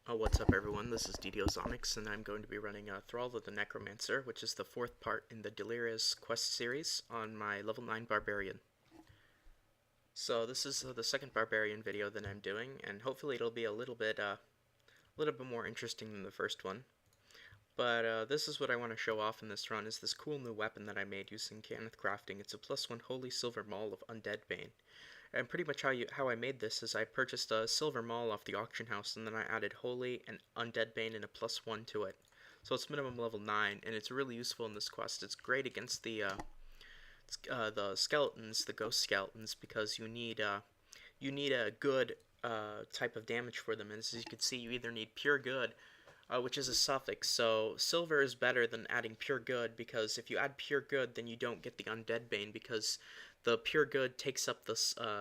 What's up everyone, this is DDO Zonnix, and I'm going to be running Thrall of the Necromancer, which is the fourth part in the Deleras quest series on my level 9 Barbarian. So this is the second Barbarian video that I'm doing, and hopefully it'll be a little bit more interesting than the first one. But this is what I want to show off in this run, is this cool new weapon that I made using Kenneth Crafting. It's a +1 Holy Silver Maul of Undead Bane. And pretty much how I made this is I purchased a silver maul off the auction house, and then I added Holy and Undead Bane and a +1 to it. So it's minimum level 9, and it's really useful in this quest. It's great against the skeletons, the ghost skeletons, because you need a good type of damage for them. And as you can see, you either need pure good, which is a suffix. So silver is better than adding pure good, because if you add pure good, then you don't get the Undead Bane, because the pure good takes up the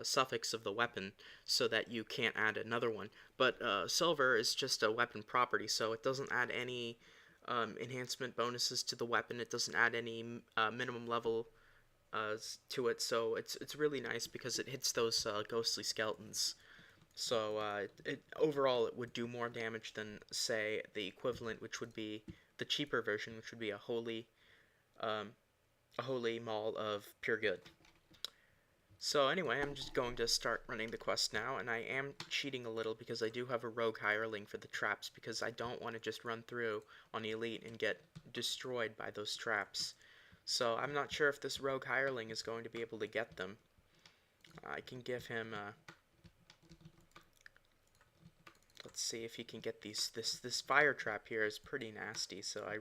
suffix of the weapon, so that you can't add another one. But silver is just a weapon property, so it doesn't add any enhancement bonuses to the weapon. It doesn't add any minimum level to it, so it's really nice because it hits those ghostly skeletons. So overall it would do more damage than, say, the equivalent, which would be the cheaper version, which would be a holy maul of pure good. So anyway, I'm just going to start running the quest now, and I am cheating a little because I do have a rogue hireling for the traps, because I don't want to just run through on elite and get destroyed by those traps. So I'm not sure if this rogue hireling is going to be able to get them. I can give him let's see if he can get these. This fire trap here is pretty nasty, so I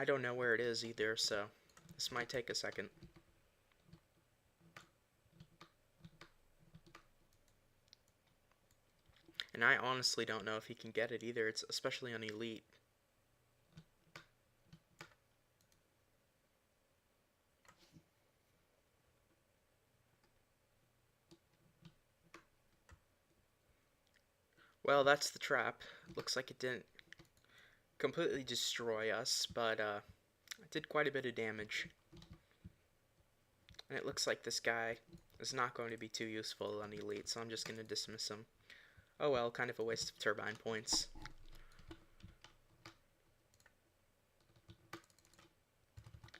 don't know where it is either, so this might take a second. And I honestly don't know if he can get it either, it's especially on elite. Well, that's the trap. Looks like it didn't completely destroy us, but it did quite a bit of damage. And it looks like this guy is not going to be too useful on elite, so I'm just going to dismiss him. Oh well, kind of a waste of turbine points.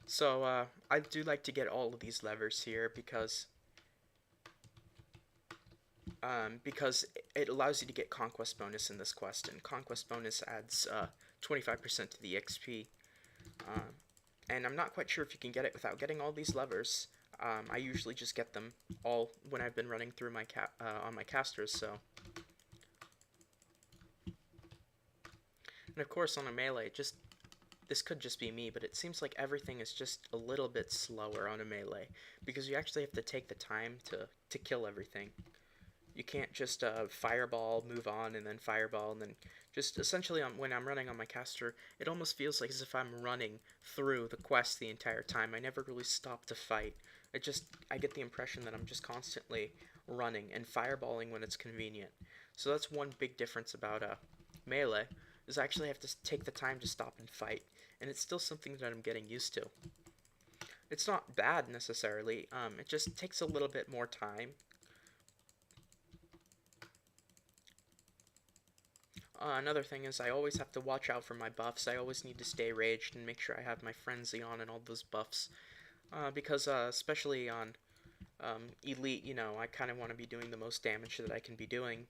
So I do like to get all of these levers here because it allows you to get conquest bonus in this quest, and conquest bonus adds 25% to the XP. And I'm not quite sure if you can get it without getting all these levers. I usually just get them all when I've been running through my on my casters, so. And of course on a melee, this could just be me, but it seems like everything is just a little bit slower on a melee, because you actually have to take the time to kill everything. You can't just fireball, move on, and then fireball, and then just essentially when I'm running on my caster, it almost feels like as if I'm running through the quest the entire time. I never really stop to fight. I get the impression that I'm just constantly running and fireballing when it's convenient. So that's one big difference about melee, is I actually have to take the time to stop and fight, and it's still something that I'm getting used to. It's not bad necessarily, it just takes a little bit more time. Another thing is I always have to watch out for my buffs. I always need to stay raged and make sure I have my frenzy on and all those buffs. Because especially on elite, you know, I kind of want to be doing the most damage that I can be doing.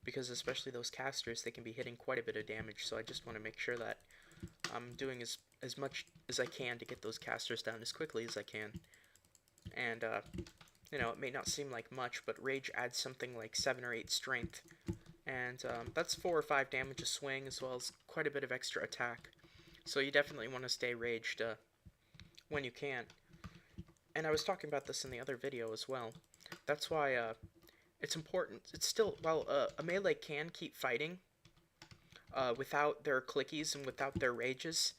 Because especially those casters, they can be hitting quite a bit of damage. So I just want to make sure that I'm doing as much as I can to get those casters down as quickly as I can. And, you know, it may not seem like much, but rage adds something like 7 or 8 strength. And that's 4 or 5 damage a swing, as well as quite a bit of extra attack. So you definitely want to stay raged when you can. And I was talking about this in the other video as well. That's why it's important. It's still, while a melee can keep fighting without their clickies and without their rages,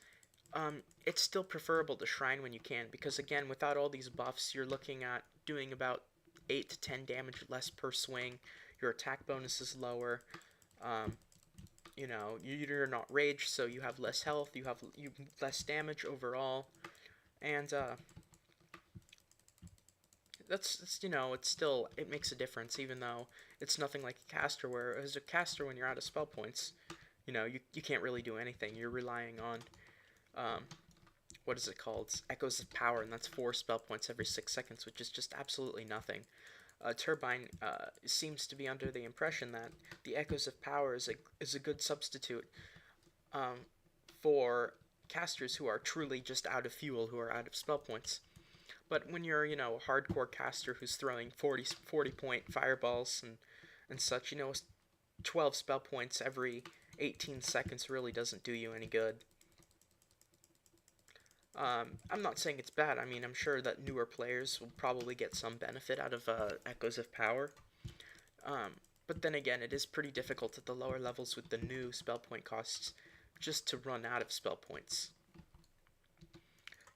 it's still preferable to shrine when you can, because again, without all these buffs, you're looking at doing about 8 to 10 damage less per swing. Your attack bonus is lower. You know, you're not raged, so you have less health. You have less damage overall, and That's you know, it's still, it makes a difference, even though it's nothing like a caster, where as a caster, when you're out of spell points, you know, you can't really do anything. You're relying on, um, what is it called? It's Echoes of Power, and that's 4 spell points every 6 seconds, which is just absolutely nothing. Turbine seems to be under the impression that the Echoes of Power is a good substitute um, for casters who are truly just out of fuel, who are out of spell points. But when you're, you know, a hardcore caster who's throwing 40 point fireballs and such, you know, 12 spell points every 18 seconds really doesn't do you any good. I'm not saying it's bad. I mean, I'm sure that newer players will probably get some benefit out of Echoes of Power. Um, but then again, it is pretty difficult at the lower levels with the new spell point costs just to run out of spell points.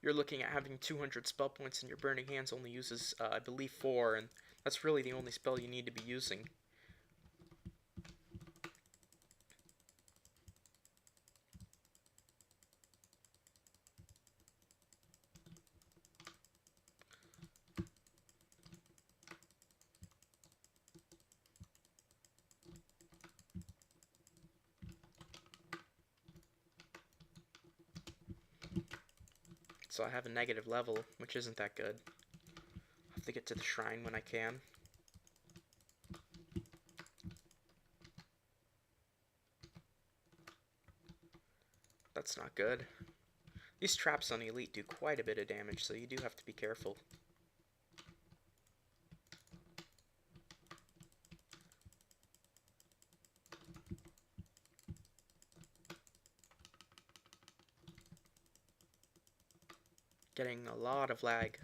You're looking at having 200 spell points, and your Burning Hands only uses, I believe, 4, and that's really the only spell you need to be using. So I have a negative level, which isn't that good. I have to get to the shrine when I can. That's not good. These traps on Elite do quite a bit of damage, so you do have to be careful. Getting a lot of lag.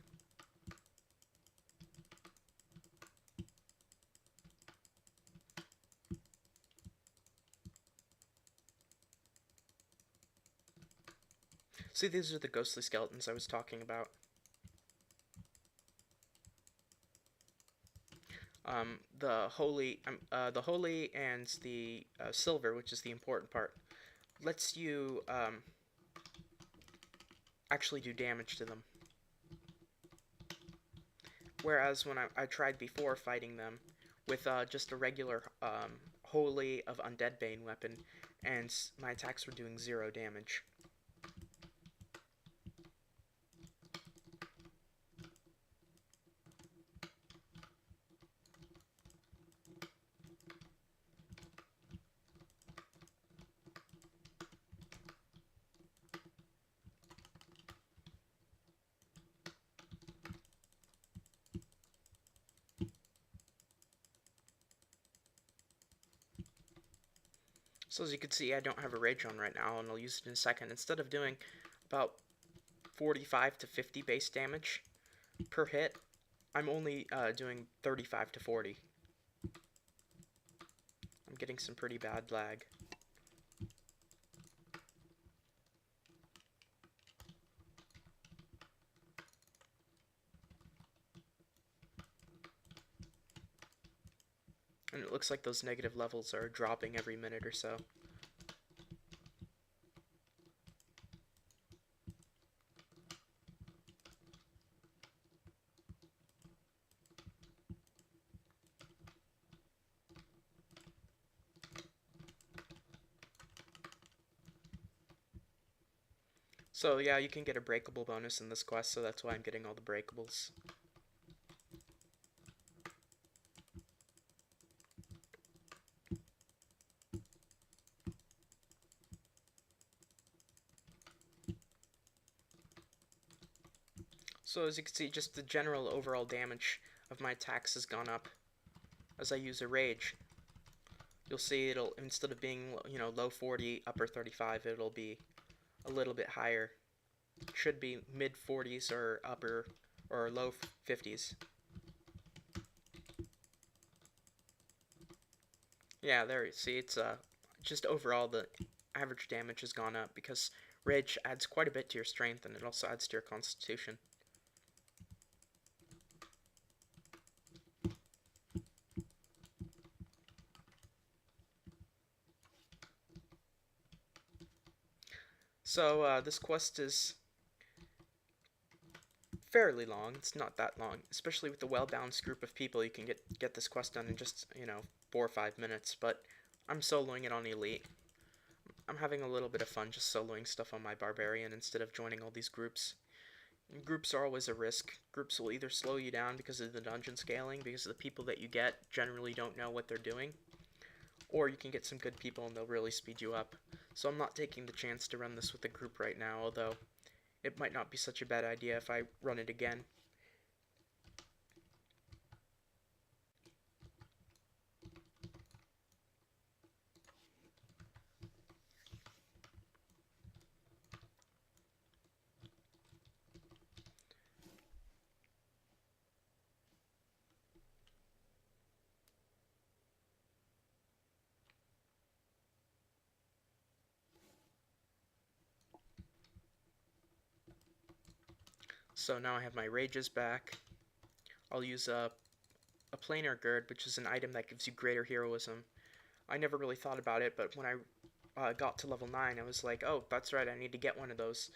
See, these are the ghostly skeletons I was talking about. The holy and the silver, which is the important part, lets you actually do damage to them. Whereas when I tried before fighting them with just a regular Holy of Undead Bane weapon, and my attacks were doing 0 damage. So as you can see, I don't have a rage on right now, and I'll use it in a second. Instead of doing about 45 to 50 base damage per hit, I'm only doing 35 to 40. I'm getting some pretty bad lag. And it looks like those negative levels are dropping every minute or so. So yeah, you can get a breakable bonus in this quest, so that's why I'm getting all the breakables. So as you can see, just the general overall damage of my attacks has gone up as I use a rage. You'll see it'll, instead of being, you know, low 40, upper 35, it'll be a little bit higher. It should be mid 40s or upper or low 50s. Yeah, there you see, it's just overall the average damage has gone up because rage adds quite a bit to your strength, and it also adds to your constitution. So this quest is fairly long. It's not that long, especially with a well-balanced group of people. You can get this quest done in just 4 or 5 minutes. But I'm soloing it on Elite. I'm having a little bit of fun just soloing stuff on my Barbarian instead of joining all these groups. And groups are always a risk. Groups will either slow you down because of the dungeon scaling, because the people that you get generally don't know what they're doing, or you can get some good people and they'll really speed you up. So I'm not taking the chance to run this with a group right now, although it might not be such a bad idea if I run it again. So now I have my rages back. I'll use a planar gird, which is an item that gives you greater heroism. I never really thought about it, but when I got to level 9, I was like, oh, that's right, I need to get one of those.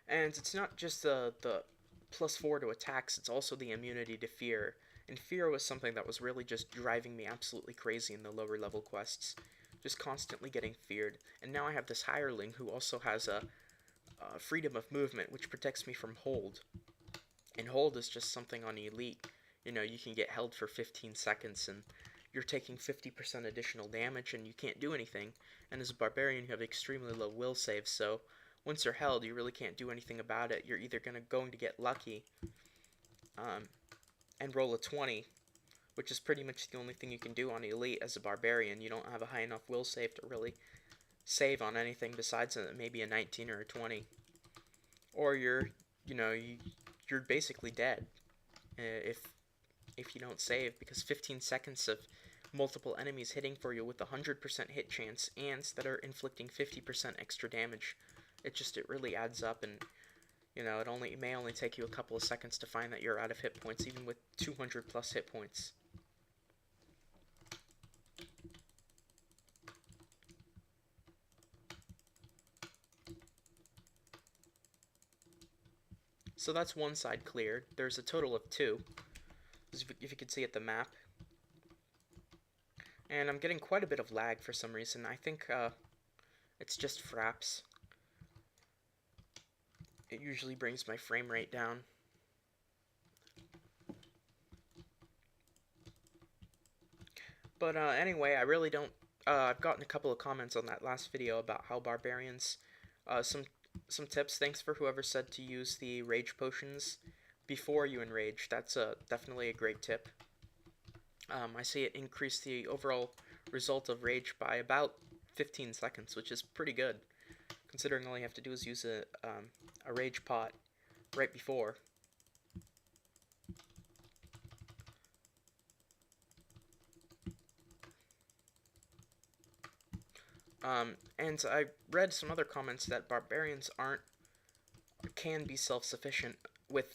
And it's not just the +4 to attacks, it's also the immunity to fear. And fear was something that was really just driving me absolutely crazy in the lower level quests. Just constantly getting feared. And now I have this hireling who also has a freedom of movement, which protects me from hold. And hold is just something on Elite. You can get held for 15 seconds and you're taking 50% additional damage and you can't do anything. And as a Barbarian, you have extremely low will saves, so once you're held, you really can't do anything about it. You're either going to get lucky and roll a 20, which is pretty much the only thing you can do on Elite as a Barbarian. You don't have a high enough will save to really save on anything besides maybe a 19 or a 20. Or you're basically dead if you don't save, because 15 seconds of multiple enemies hitting for you with a 100% hit chance, ants that are inflicting 50% extra damage. It really adds up, and it may only take you a couple of seconds to find that you're out of hit points, even with 200 plus hit points. So that's one side cleared. There's a total of 2, if you can see at the map. And I'm getting quite a bit of lag for some reason. I think it's just fraps. It usually brings my frame rate down. But anyway, I really don't... I've gotten a couple of comments on that last video about how Barbarians... Some tips. Thanks for whoever said to use the rage potions before you enrage. That's definitely a great tip. I see it increase the overall result of rage by about 15 seconds, which is pretty good, considering all you have to do is use a rage pot right before. And I read some other comments that Barbarians can be self-sufficient with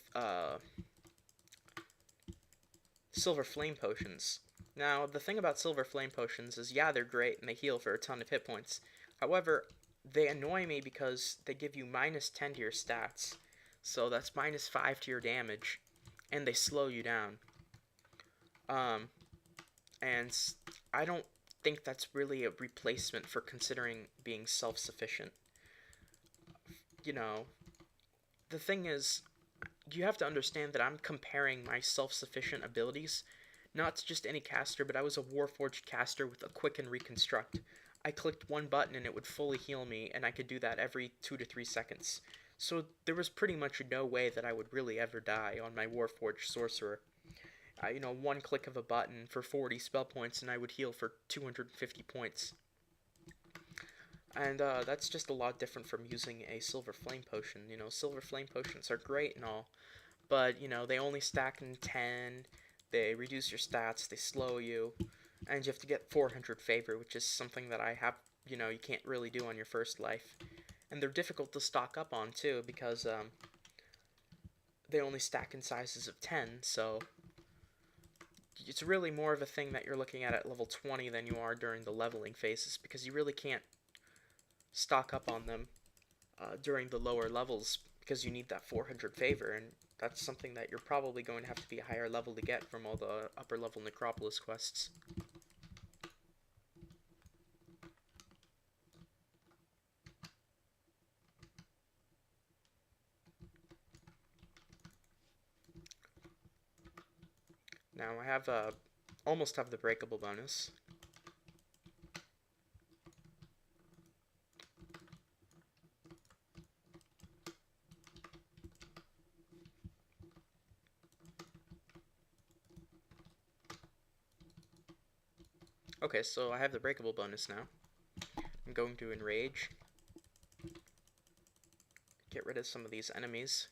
Silver Flame Potions. Now, the thing about Silver Flame Potions is, yeah, they're great and they heal for a ton of hit points. However, they annoy me because they give you -10 to your stats. So that's -5 to your damage, and they slow you down. And I don't think that's really a replacement for considering being self-sufficient. The thing is, you have to understand that I'm comparing my self-sufficient abilities not to just any caster, but I was a Warforged caster with a Quicken Reconstruct. I clicked one button and it would fully heal me, and I could do that every 2 to 3 seconds. So there was pretty much no way that I would really ever die on my Warforged Sorcerer. One click of a button for 40 spell points and I would heal for 250 points. And that's just a lot different from using a Silver Flame Potion. Silver Flame Potions are great and all, but, they only stack in 10, they reduce your stats, they slow you, and you have to get 400 favor, which is something that I have, you can't really do on your first life. And they're difficult to stock up on, too, because they only stack in sizes of 10, so it's really more of a thing that you're looking at level 20 than you are during the leveling phases, because you really can't stock up on them during the lower levels, because you need that 400 favor, and that's something that you're probably going to have to be a higher level to get from all the upper level Necropolis quests. Now I have almost have the breakable bonus. Okay, so I have the breakable bonus now. I'm going to enrage. Get rid of some of these enemies.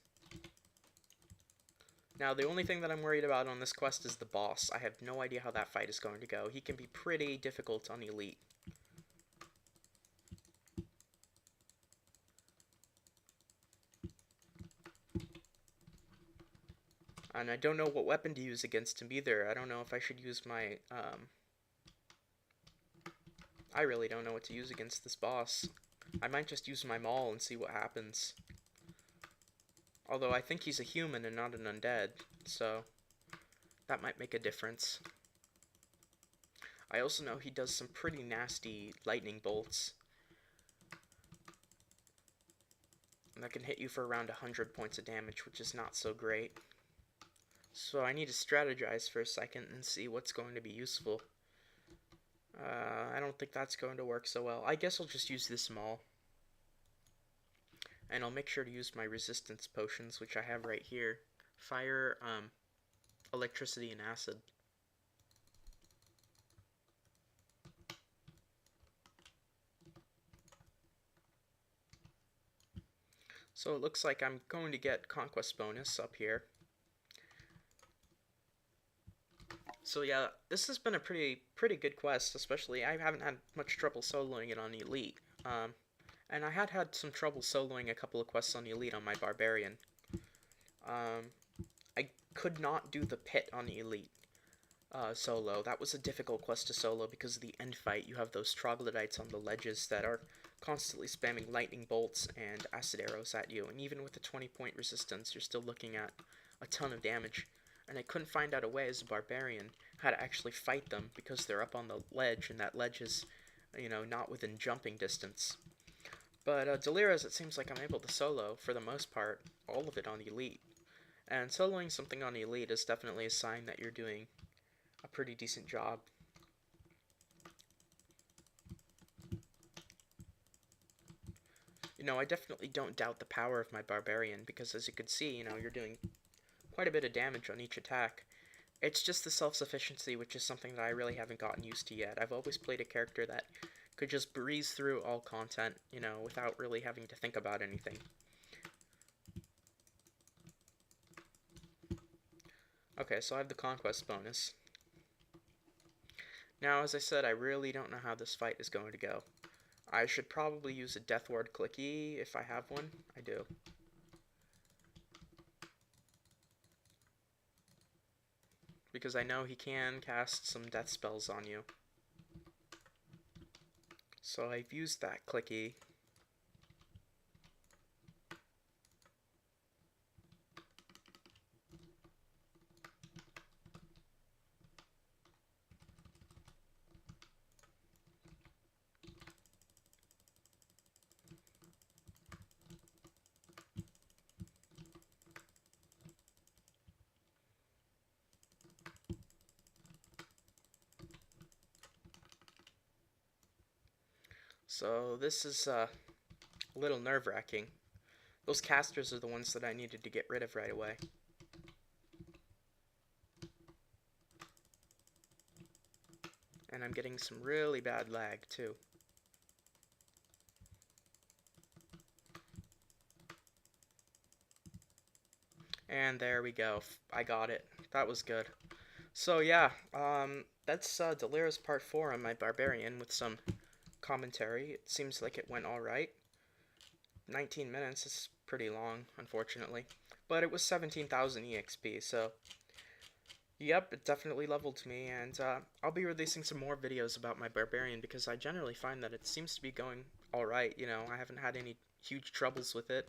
Now, the only thing that I'm worried about on this quest is the boss. I have no idea how that fight is going to go. He can be pretty difficult on Elite. And I don't know what weapon to use against him either. I don't know if I should use my, I really don't know what to use against this boss. I might just use my maul and see what happens. Although I think he's a human and not an undead, so that might make a difference. I also know he does some pretty nasty lightning bolts. And that can hit you for around 100 points of damage, which is not so great. So I need to strategize for a second and see what's going to be useful. I don't think that's going to work so well. I guess I'll just use this maul. And I'll make sure to use my resistance potions, which I have right here. Fire, electricity, and acid. So it looks like I'm going to get Conquest bonus up here. So yeah, this has been a pretty good quest, especially I haven't had much trouble soloing it on Elite. And I had some trouble soloing a couple of quests on Elite on my Barbarian. I could not do the pit on Elite solo. That was a difficult quest to solo because of the end fight. You have those troglodytes on the ledges that are constantly spamming lightning bolts and acid arrows at you. And even with the 20-point resistance, you're still looking at a ton of damage. And I couldn't find out a way as a Barbarian how to actually fight them because they're up on the ledge, and that ledge is, you know, not within jumping distance. But Deleras, it seems like I'm able to solo, for the most part, all of it on Elite. And soloing something on Elite is definitely a sign that you're doing a pretty decent job. You know, I definitely don't doubt the power of my Barbarian, because as you can see, you know, you're doing quite a bit of damage on each attack. It's just the self-sufficiency, which is something that I really haven't gotten used to yet. I've always played a character that could just breeze through all content, you know, without really having to think about anything. Okay, so I have the Conquest bonus. Now, as I said, I really don't know how this fight is going to go. I should probably use a Death Ward clicky if I have one. I do. Because I know he can cast some death spells on you. So I've used that clicky. So this is a little nerve-wracking. Those casters are the ones that I needed to get rid of right away. And I'm getting some really bad lag too. And there we go. I got it. That was good. So yeah, that's Deleras Part 4 on my Barbarian with some commentary. It seems like it went alright. 19 minutes is pretty long, unfortunately. But it was 17,000 EXP, so yep, it definitely leveled me, and I'll be releasing some more videos about my Barbarian because I generally find that it seems to be going alright, you know. I haven't had any huge troubles with it.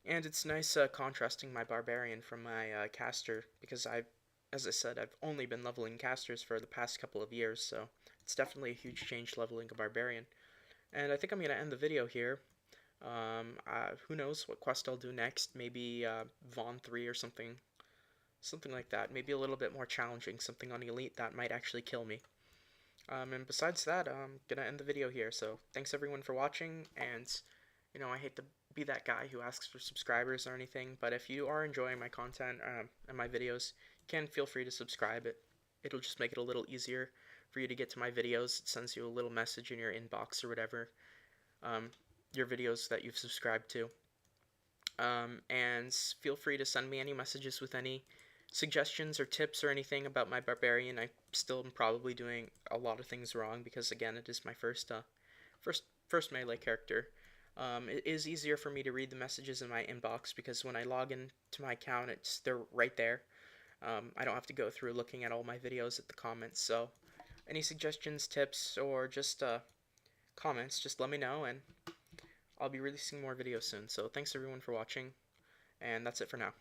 And it's nice contrasting my Barbarian from my caster, because as I said, I've only been leveling casters for the past couple of years, so it's definitely a huge change leveling a Barbarian. And I think I'm going to end the video here. Who knows what quest I'll do next? Maybe Vaughn 3 or something like that. Maybe a little bit more challenging, something on Elite that might actually kill me. And besides that, I'm gonna end the video here. So thanks everyone for watching, and I hate to be that guy who asks for subscribers or anything, but if you are enjoying my content and my videos, you can feel free to subscribe. It'll just make it a little easier for you to get to my videos. It sends you a little message in your inbox or whatever. Your videos that you've subscribed to. And feel free to send me any messages with any suggestions or tips or anything about my Barbarian. I still am probably doing a lot of things wrong because again, it is my first melee character. It is easier for me to read the messages in my inbox because when I log in to my account, they're right there. I don't have to go through looking at all my videos at the comments. So, any suggestions, tips, or just comments, just let me know, and I'll be releasing more videos soon. So thanks everyone for watching, and that's it for now.